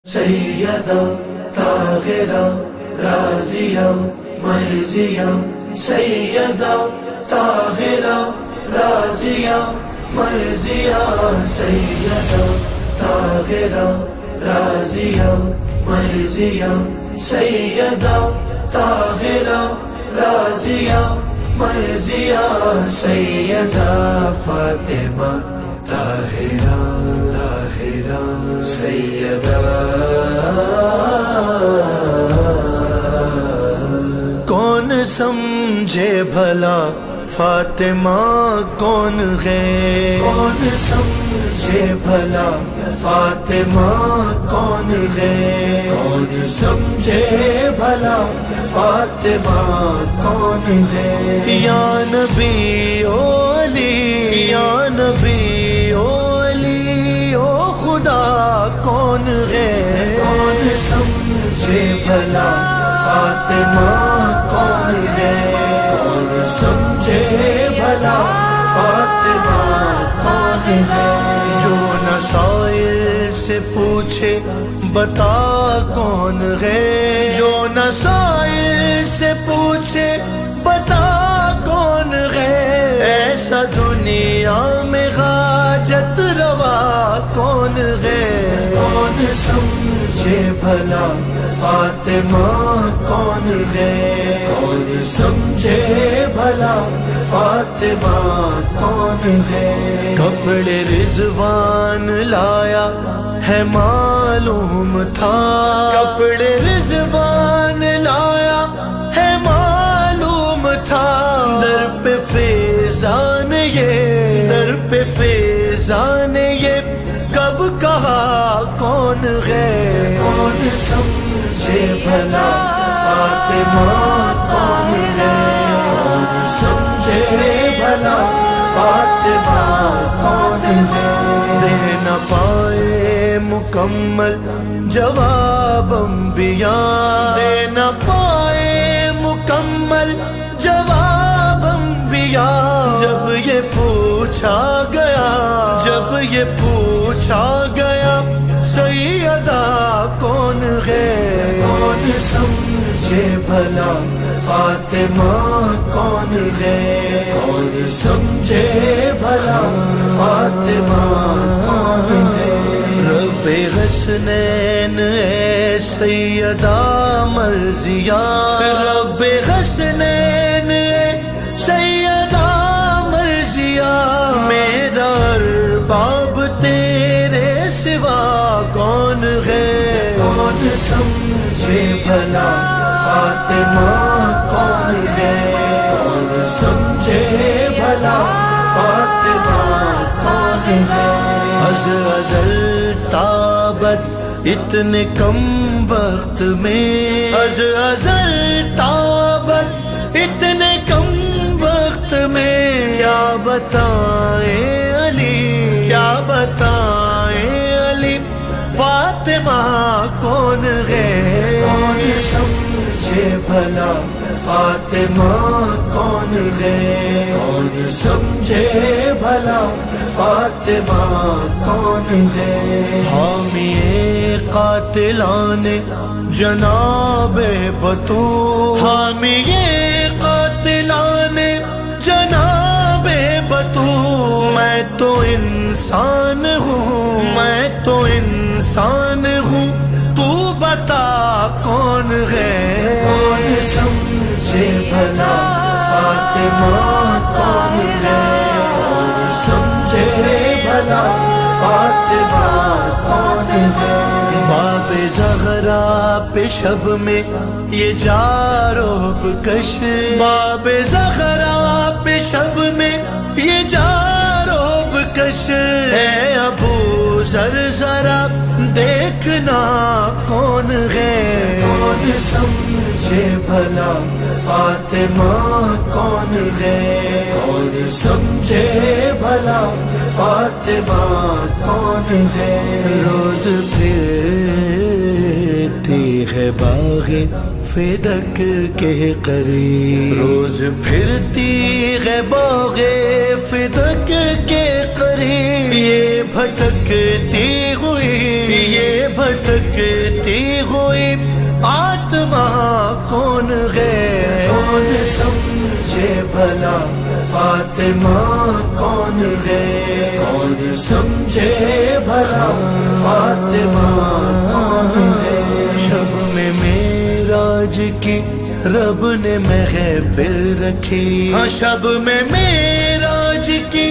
سیدہ طاہرہ راضیہ مرضیہ، سیدہ طاہرہ راضیہ مرضیہ، سیدہ طاہرہ راضیہ مرضیہ، سیدہ طاہرہ راضیہ مرضیہ، سیدہ فاطمہ طاہرہ سیدہ۔ کون سمجھے بھلا فاطمہ کون ہے، کون سمجھے بھلا فاطمہ کون ہے، کون سمجھے بھلا فاطمہ کون ہے، یا نبی او علی، یا نبی او علی او خدا کون ہے، کون سمجھے بھلا فاطمہ کون ہے، کون سمجھے بھلا فاطمہ کون ہے، جو نہ سائل سے پوچھے بتا کون ہے، جو نہ سائل سے پوچھے بتا کون ہے، ایسا دنیا میں حاجت روا کون ہے، کون سمجھے بھلا فاطمہ کون ہے، کون سمجھے بھلا فاطمہ کون ہے، کپڑے رضوان لایا ہے معلوم تھا، کپڑے رضوان لایا ہے معلوم تھا، در پہ فیضان یہ، در پہ فیضان یہ کب کہا کون ہے، کون سمجھے بھلا فاطمہ کون ہے، کون سمجھے بھلا فاطمہ کون ہے، دے نہ پائے مکمل جواب انبیاء، دے نہ پائے مکمل جواب انبیاء، جب یہ پوچھا گیا، جب یہ پوچھا گیا سیدہ کون ہے، کون سمجھے بھلا فاطمہ کون ہے، کون سمجھے بھلا فاطمہ کون ہے، رب حسنین اے سیدہ مرضیہ، رب حسنین اے سیدہ مرضیہ، میرا ارباب تیرے سوا کون ہے، کون سمجھے بھلا فاطمہ کون ہے، کون سمجھے بھلا فاطمہ کون ہے، از ازل تابت اتنے کم وقت میں، از ازل تابت اتنے کم وقت میں، کیا بتائیں علی، کیا بتائیں علی فاطمہ کون ہے، کون سمجھے بھلا فاطمہ کون ہے، کون سمجھے بھلا فاطمہ کون ہے، حامی قاتلان جناب بطول، حامی قاتلان جناب بطول، میں تو انسان ہوں، میں تو انسان ہوں، تو بتا کون ہے، کون سمجھے بھلا فاطمہ کون ہے، کون سمجھے بھلا فاطمہ کون ہے، باب زہرا پہ شب میں یہ جاروب کش، باب زہرا پہ شب میں یہ جاروب کش، ہے ابو ذر ذرا دیکھنا کون ہے، کون سمجھے بھلا فاطمہ کون ہے، کون سمجھے بھلا فاطمہ کون ہے، روز پھرتی ہے باغ فدک کے قریب، روز پھرتی ہے باغ فدک کے قریب، یہ بھٹکتی ہوئی آتما کون ہے؟ کون سمجھے بھلا فاطمہ کون ہے؟ کون سمجھے بھلا فاطمہ کون ہے؟ شب میں معراج کی رب نے محفل رکھی، ہاں شب میں معراج کی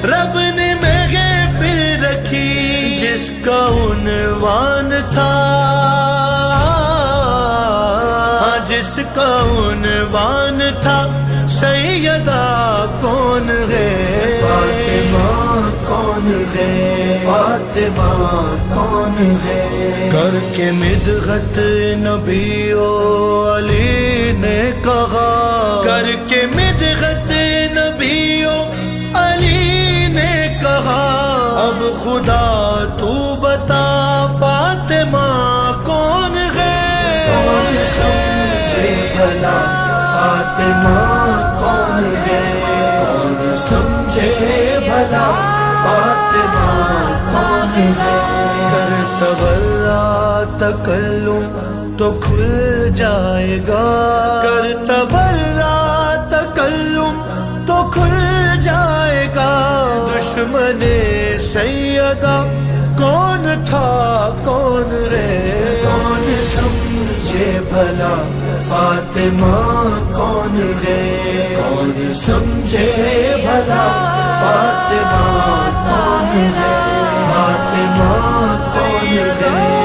رب نے محفل رکھی، جس کا عنوان تھا، جس کا عنوان تھا سیدہ کون ہے؟ فاطمہ کون ہے؟ فاطمہ کون ہے؟ کر کے مدحت نبی و علی نے کہا، کر کے مدحت نبی و علی نے کہا، اب خدا تو بتا فاطمہ کون ہے؟ کون سمجھے بھلا فاطمہ کون ہے؟ کون سمجھے بھلا فاطمہ کون ہے؟ کر تبرا تکلم تو کھل جائے گا، کر تبرا تکلم تو کھل جائے گا، دشمن سیدہ کون تھا کون ہے؟ کون سمجھے بھلا فاطمہ کون ہے؟ کون سمجھے بھلا فاطمہ کون ہے؟ فاطمہ کون ہے؟